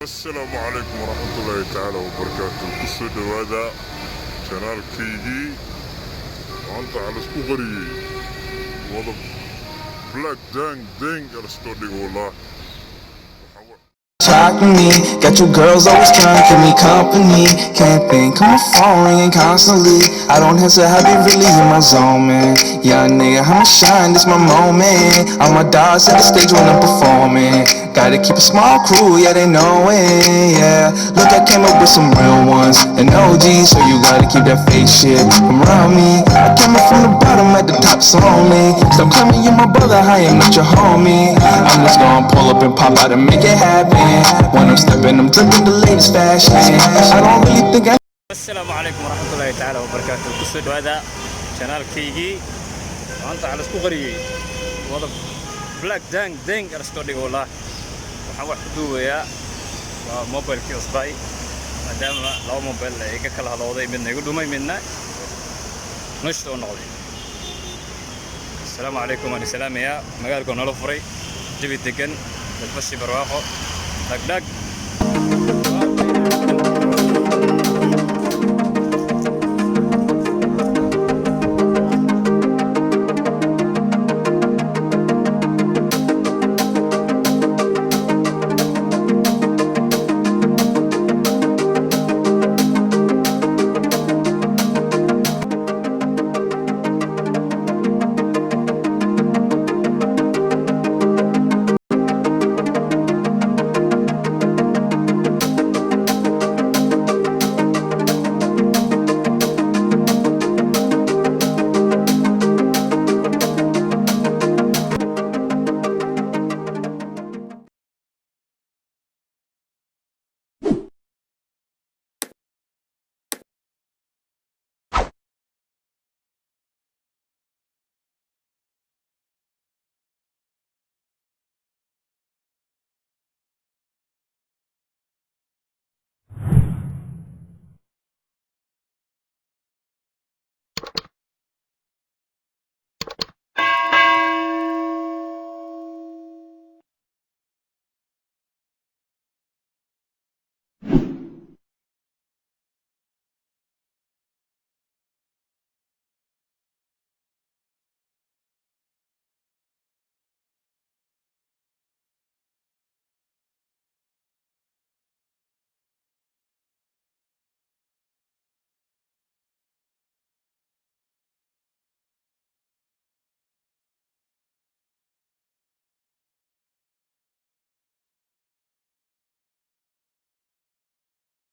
السلام عليكم ورحمة الله تعالى وبركاته. قصة هذا شنال كيجي وانت على سكوغري وضب بلاك دانج دانج ارستودي والله. Talk to me, got your girls always trying to keep me company. Can't think, on my phone ringing constantly. I don't have to have it really in my zone, man. Young nigga, I'ma shine, this my moment. All my dogs at the stage when I'm performing. Gotta keep a small crew, yeah, they know it, yeah. Look, I came up with some real ones, an OG, so you gotta keep that fake shit from around me. I came up from the bottom, at the top, so lonely. Stop claiming you my brother, I am not your homie. I'm just gonna pull up and pop out and make it happen. When I'm stepping, I'm dripping the latest fashion. I don't really think I. السلام عليكم ورحمة الله تعالى وبركاته. قصة هذا شنال كيجي وأنت على سكوغري وضب بلاك دانج دانج أرستودي والله. وحنا حدوه يا موبايل كيوسباي ما دام لو موبايل يككل هذا وضعي منا يقولوا ما يمنا نشتو نقضي. السلام عليكم أنا سلام يا مقالكم نلفري جبت دكن الفشي برواقه دق دق.